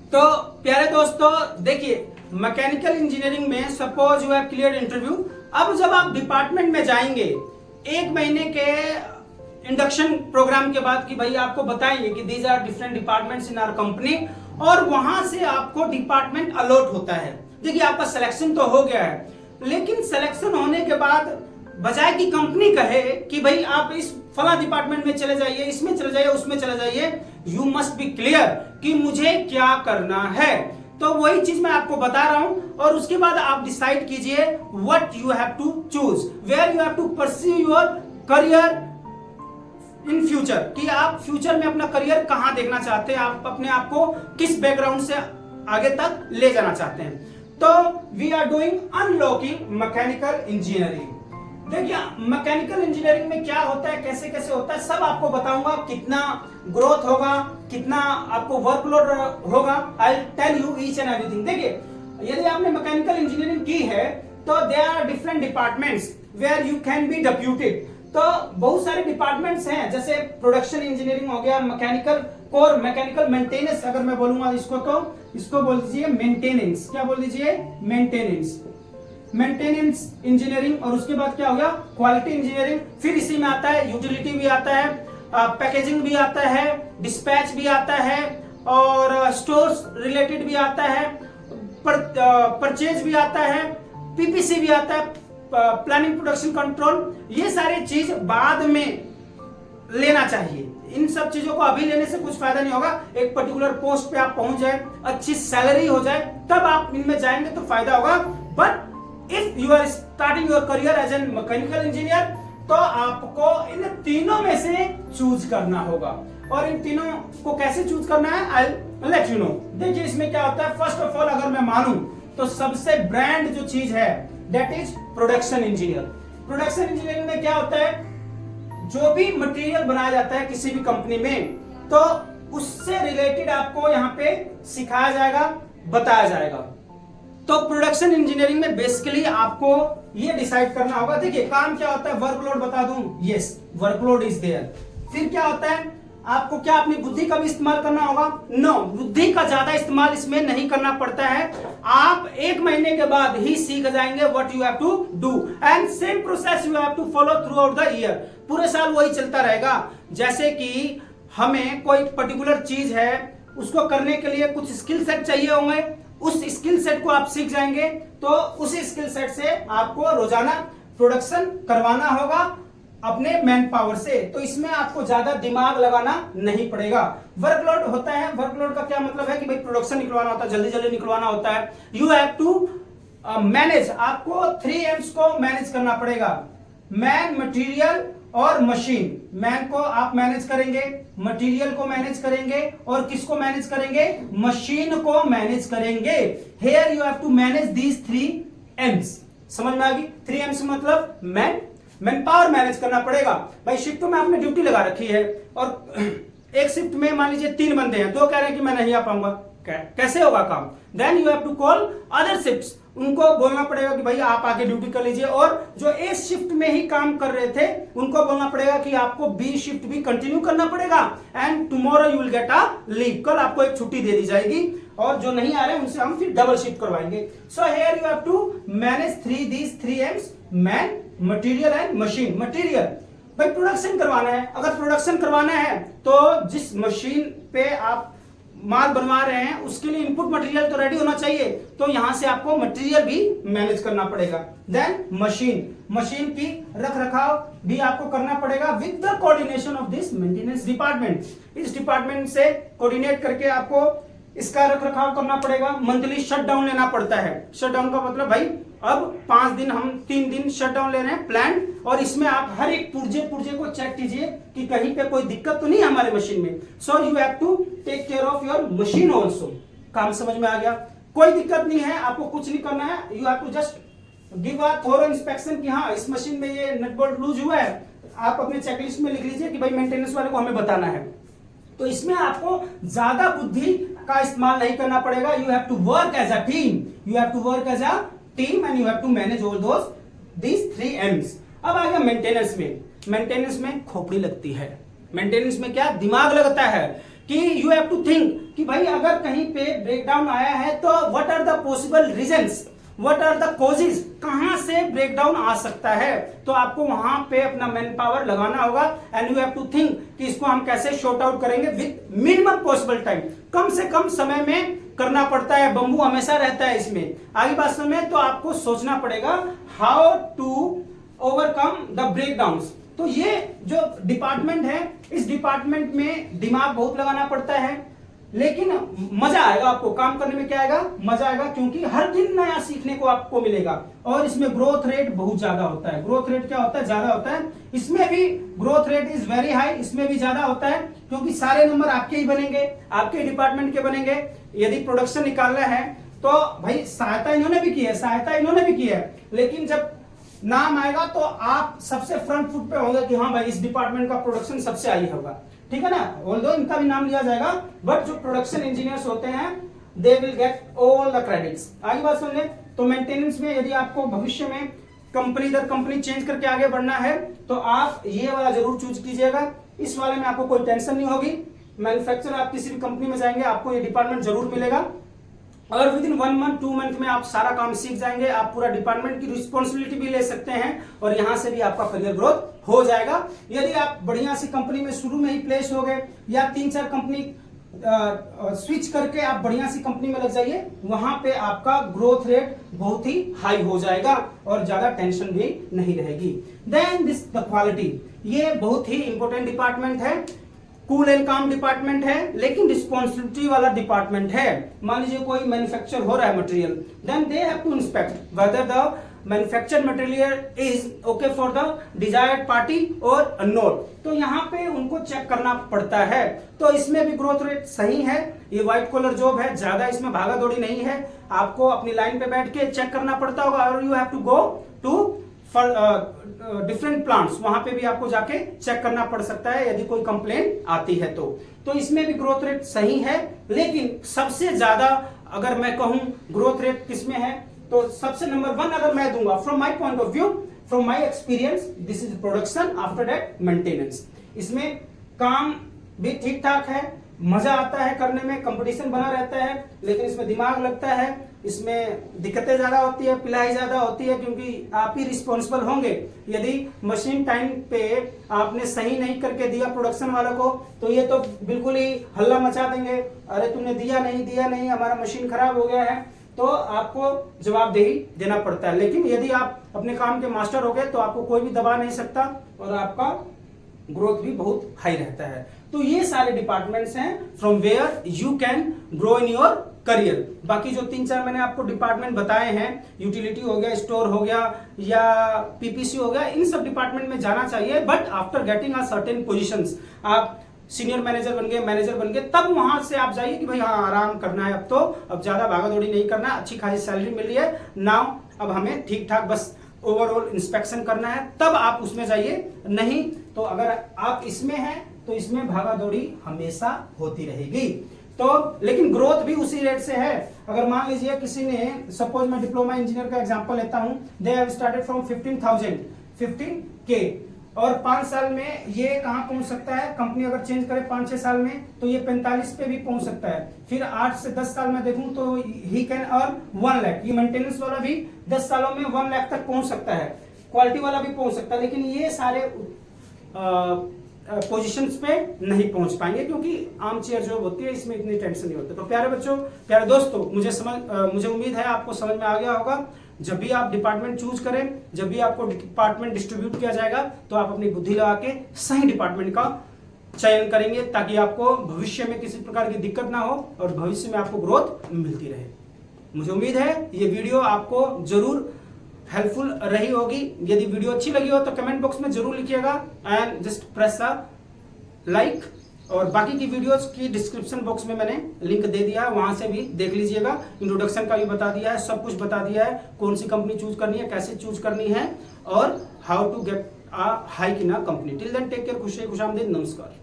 तो प्यारे दोस्तों देखिए, मैकेनिकल इंजीनियरिंग में suppose you have clear interview. अब जब आप डिपार्टमेंट में जाएंगे 1 महीने के इंडक्शन प्रोग्राम के बाद कि भाई आपको बताएंगे कि these are different departments in our company, और वहां से आपको डिपार्टमेंट अलॉट होता है। देखिए आपका सिलेक्शन तो हो गया है, लेकिन सिलेक्शन होने के बाद बजाय कि कंपनी कहे कि भाई आप इस फला डिपार्टमेंट में चले जाइए, इसमें चले जाइए, उसमें चले जाइए, यू मस्ट बी क्लियर कि मुझे क्या करना है। तो वही चीज मैं आपको बता रहा हूं, और उसके बाद आप डिसाइड कीजिए what you have to choose, where you have to pursue your career in future, कि आप फ्यूचर में अपना करियर कहां देखना चाहते हैं, आप अपने आप को किस बैकग्राउंड से आगे तक ले जाना चाहते हैं। तो we are doing unlocking mechanical engineering. देखिए मैकेनिकल इंजीनियरिंग में क्या होता है, कैसे कैसे होता है, सब आपको बताऊंगा। कितना ग्रोथ होगा, कितना आपको वर्कलोड होगा, I will tell you each and everything. देखिए यदि आपने मैकेनिकल इंजीनियरिंग की है तो there are different departments where you can be deputed. तो बहुत सारे डिपार्टमेंट्स हैं, जैसे प्रोडक्शन इंजीनियरिंग हो गया, मैकेनिकल कोर, मैकेनिकल मेंटेनेंस अगर मैं बोलूंगा इसको तो इसको बोल दीजिए मेंटेनेंस। क्या बोल दीजिए? Maintenance, maintenance engineering. और उसके बाद क्या हो गया? Quality engineering. फिर इसी में आता है यूटिलिटी भी आता है, पैकेजिंग भी आता है, डिस्पैच भी आता है, और स्टोर्स रिलेटेड भी आता है, परचेज भी आता है, पीपीसी भी आता है, प्लानिंग प्रोडक्शन कंट्रोल। ये सारी चीज बाद में लेना चाहिए। इन सब चीजों को अभी लेने से कुछ फायदा नहीं होगा। एक पर्टिकुलर पोस्ट पे आप पहुंच जाए, अच्छी सैलरी हो जाए, तब आप इनमें जाएंगे तो फायदा होगा। But if you are starting your career as an mechanical engineer, तो आपको इन तीनों में से चूज करना होगा। और इन तीनों को कैसे चूज करना है, आई लेट यू नो। देखिए इसमें क्या होता है, फर्स्ट ऑफ ऑल अगर मैं मानूं तो सबसे ब्रांड जो चीज है that is production engineer. Production engineering में क्या होता है, जो भी मटेरियल बनाया जाता है किसी भी कंपनी में, तो उससे रिलेटेड आपको यहाँ पे सिखाया जाएगा, बताया जाएगा। तो प्रोडक्शन इंजीनियरिंग में बेसिकली आपको ये डिसाइड करना होगा। देखिए काम क्या होता है, वर्कलोड बता दूं, यस वर्कलोड इज देयर। फिर क्या होता है, आपको क्या अपनी बुद्धि का भी इस्तेमाल करना होगा? नो, बुद्धि का ज्यादा इस्तेमाल इसमें नहीं करना पड़ता है। आप 1 महीने के बाद ही सीख जाएंगे what you have to do, and same process you have to follow throughout the year. पूरे साल वही चलता रहेगा। जैसे कि हमें कोई पर्टिकुलर चीज है, उसको करने के लिए कुछ स्किल सेट चाहिए होंगे, उस स्किल सेट को आप सीख जाएंगे, तो उसी स्किल सेट से आपको रोजाना प्रोडक्शन करवाना होगा अपने मैन पावर से। तो इसमें आपको ज्यादा दिमाग लगाना नहीं पड़ेगा। वर्कलोड होता है, वर्कलोड का क्या मतलब है कि भाई प्रोडक्शन निकलवाना होता है, जल्दी जल्दी निकलवाना होता है। यू हैव टू मैनेज, आपको 3 M's को मैनेज करना पड़ेगा, मैन, मटेरियल और मशीन। मैन को आप मैनेज करेंगे, मटेरियल को मैनेज करेंगे, और किसको मैनेज करेंगे? मशीन को मैनेज करेंगे। Here you have to manage these 3 M's। समझ में आ गई? 3 M's मतलब मैन पावर मैनेज करना पड़ेगा। भाई शिफ्ट में आपने ड्यूटी लगा रखी है, और एक शिफ्ट में मान लीजिए 3 बंदे हैं, 2 कह रहे हैं कि मैं नहीं आ पाऊंगा, कैसे होगा काम? Then you have to call other shifts, उनको बोलना पड़ेगा कि भाई आप आगे ड्यूटी कर लीजिए। और जो ए शिफ्ट में ही काम कर रहे थे उनको बोलना पड़ेगा कि आपको बी शिफ्ट भी कंटिन्यू करना पड़ेगा, and tomorrow you will get a leave, कल आपको एक छुट्टी दे दी जाएगी, और जो नहीं आ रहे उनसे हम फिर डबल शिफ्ट करवाएंगे। So here you have to manage these 3 M's, man, material and machine. Material भाई प्रोडक्शन करवाना है, अगर प्रोडक्शन करवाना है तो जिस मशीन पे आप माल बनवा रहे हैं उसके लिए इनपुट मटेरियल तो रेडी होना चाहिए, तो यहां से आपको मटेरियल भी मैनेज करना पड़ेगा। देन मशीन की रख रखाव भी आपको करना पड़ेगा with the coordination of this maintenance department. इस डिपार्टमेंट से कोऑर्डिनेट करके आपको इसका रख रखाव करना पड़ेगा। मंथली शटडाउन लेना पड़ता है। शटडाउन का मतलब भाई अब 5 दिन, हम 3 दिन शटडाउन ले रहे हैं प्लान, और इसमें आप हर एक पुर्जे को चेक कीजिए कि कहीं पे कोई दिक्कत तो नहीं है हमारे मशीन में। So you have to take care of your machine also. काम समझ में आ गया? कोई दिक्कत नहीं है, आपको कुछ नहीं करना है। You have to just give a thorough inspection कि हाँ इस मशीन में ये नट बोल्ट लूज हुआ है। आप अपने चेकलिस्ट में लिख लीजिए कि भाई मेंटेनेंस वाले को हमें बताना है। तो इसमें आपको ज्यादा बुद्धि का इस्तेमाल नहीं करना पड़ेगा। You have to work as a team, you have to work as a team, and you have to manage all these 3 M's। अब आ गया मेंटेनेंस में। मेंटेनेंस में खोपड़ी लगती है। मेंटेनेंस में क्या दिमाग लगता है कि यू हैव टू थिंक कि भाई अगर कहीं पे ब्रेकडाउन आया है तो what are the possible reasons, what are the causes, कहां से ब्रेकडाउन आ सकता है। तो आपको वहां पे अपना मैन पावर लगाना होगा and you have to think कि इसको हम कैसे शॉर्ट आउट करेंगे विद मिनिमम पॉसिबल टाइम, कम से कम समय में करना पड़ता है। बंबू हमेशा रहता है इसमें। आगे बात समय तो आपको सोचना पड़ेगा how to overcome the breakdowns. तो ये जो डिपार्टमेंट है, इस डिपार्टमेंट में दिमाग बहुत लगाना पड़ता है, लेकिन मजा आएगा आपको काम करने में। क्या आएगा? मजा आएगा, क्योंकि हर दिन नया सीखने को आपको मिलेगा। और इसमें ग्रोथ रेट बहुत ज्यादा होता है। ग्रोथ रेट क्या होता है? ज्यादा होता है। इसमें भी growth rate is very high, इसमें भी ज्यादा होता है, क्योंकि सारे नंबर आपके ही बनेंगे, आपके डिपार्टमेंट के बनेंगे। यदि प्रोडक्शन निकालना है तो भाई सहायता इन्होंने भी की है, सहायता इन्होंने भी की है, लेकिन जब नाम आएगा तो आप सबसे फ्रंट फुट पे होंगे कि हाँ भाई इस डिपार्टमेंट का प्रोडक्शन सबसे हाई होगा, ठीक है ना। ऑल्दो इनका भी नाम लिया जाएगा, बट जो प्रोडक्शन इंजीनियर्स होते हैं they will get all the credits. आगे बात सुन ले, तो मेंटेनेंस में यदि आपको भविष्य में कंपनी दर कंपनी चेंज करके आगे बढ़ना है तो आप ये वाला जरूर चूज कीजिएगा। इस वाले में आपको कोई टेंशन नहीं होगी। मैन्युफैक्चर आप किसी भी कंपनी में जाएंगे आपको ये डिपार्टमेंट जरूर मिलेगा, और विद इन 1 मंथ 2 मंथ में आप सारा काम सीख जाएंगे। आप पूरा डिपार्टमेंट की रिस्पॉन्सिबिलिटी भी ले सकते हैं और यहां से भी आपका करियर ग्रोथ हो जाएगा। यदि आप बढ़िया सी कंपनी में शुरू में ही प्लेस हो गए या 3-4 कंपनी स्विच करके आप बढ़िया सी कंपनी में लग जाइए, वहां पे आपका ग्रोथ रेट बहुत ही हाई हो जाएगा और ज्यादा टेंशन भी नहीं रहेगी। देन दिस द क्वालिटी, ये बहुत ही इंपॉर्टेंट डिपार्टमेंट है। कूल एंड काम डिपार्टमेंट है, लेकिन रिस्पॉन्सिबिलिटी वाला डिपार्टमेंट है। मान लीजिए कोई मैन्युफैक्चर हो रहा है material, then they have to inspect whether the manufacture material is okay for the desired party और नॉट। तो यहाँ पे उनको चेक करना पड़ता है। तो इसमें भी ग्रोथ रेट सही है। ये व्हाइट कॉलर जॉब है, ज्यादा इसमें भागा दौड़ी नहीं है। आपको अपनी लाइन पे बैठ के चेक करना पड़ता होगा, और you have to go to different plants, वहां पे भी आपको जाके चेक करना पड़ सकता है यदि कोई कंप्लेंट आती है तो इसमें भी ग्रोथ रेट सही है। लेकिन सबसे ज्यादा अगर मैं कहूं ग्रोथ रेट किसमें है, तो सबसे नंबर 1 अगर मैं दूंगा from my point of view, from my experience, this is production, after that maintenance. इसमें काम भी ठीक ठाक है, मजा आता है करने में, कंपटीशन बना रहता है, लेकिन इसमें दिमाग लगता है, इसमें दिक्कतें ज्यादा होती है, पिलाई ज्यादा होती है, क्योंकि आप ही रिस्पॉन्सिबल होंगे। यदि मशीन टाइम पे आपने सही नहीं करके दिया प्रोडक्शन वालों को, तो ये तो बिल्कुल ही हल्ला मचा देंगे, अरे तुमने दिया नहीं, हमारा मशीन खराब हो गया है, तो आपको जवाबदेही देना पड़ता है। लेकिन यदि आप अपने काम के मास्टर हो गए तो आपको कोई भी दबा नहीं सकता और आपका ग्रोथ भी बहुत हाई रहता है। तो ये सारे डिपार्टमेंट्स हैं from where you can grow in your career. बाकी जो 3-4 मैंने आपको डिपार्टमेंट बताए हैं, यूटिलिटी हो गया, स्टोर हो गया या पीपीसी हो गया, इन सब डिपार्टमेंट में जाना चाहिए, but after getting a certain positions. आप सीनियर मैनेजर बन गए, मैनेजर बन गए, तब वहां से आप जाइए कि भाई हाँ आराम करना है, अब ज्यादा भागादौड़ी नहीं करना, अच्छी खासी सैलरी मिल रही है नाउ, अब हमें ठीक ठाक बस ओवरऑल इंस्पेक्शन करना है, तब आप उसमें जाइए। नहीं तो अगर आप इसमें हैं तो इसमें भागादौड़ी हमेशा होती रहेगी। तो लेकिन ग्रोथ भी उसी रेट से है। अगर मान लीजिए किसी ने, सपोज मैं डिप्लोमा इंजीनियर का एग्जांपल लेता हूं, they have started from 15K, और 5 साल में ये कहां पहुंच सकता है, कंपनी अगर चेंज करे 5-6 साल में तो ये 45 पे भी पहुंच सकता है। फिर 8 से 10 साल में देखूं तो ही कैन अर्न 1 लाख। ये मेंटेनेंस वाला भी 10 सालों में 1 लाख तक पहुंच सकता है, क्वालिटी वाला भी पहुंच सकता है, लेकिन ये सारे पोजीशंस पे नहीं पहुंच पाएंगे, क्योंकि आर्म चेयर जॉब होती है, इसमें इतनी टेंशन नहीं होती। तो प्यारे बच्चों, प्यारे दोस्तों, मुझे उम्मीद है आपको समझ में आ गया होगा। जब भी आप डिपार्टमेंट चूज करें, जब भी आपको डिपार्टमेंट डिस्ट्रीब्यूट किया जाएगा, तो आप अपनी बुद्धि लगा के सही डिपार्टमेंट का चयन करेंगे, ताकि आपको भविष्य में किसी प्रकार की दिक्कत ना हो और भविष्य में आपको ग्रोथ मिलती रहे। मुझे उम्मीद है ये वीडियो आपको जरूर हेल्पफुल रही होगी। यदि वीडियो अच्छी लगी हो तो कमेंट बॉक्स में जरूर लिखिएगा and just press a like. और बाकी की वीडियोस की डिस्क्रिप्शन बॉक्स में मैंने लिंक दे दिया है, वहां से भी देख लीजिएगा। इंट्रोडक्शन का भी बता दिया है, सब कुछ बता दिया है, कौन सी कंपनी चूज करनी है, कैसे चूज करनी है, और how to get a hike in a company. Till then take care, खुश रहिए, खुशामदीद, नमस्कार।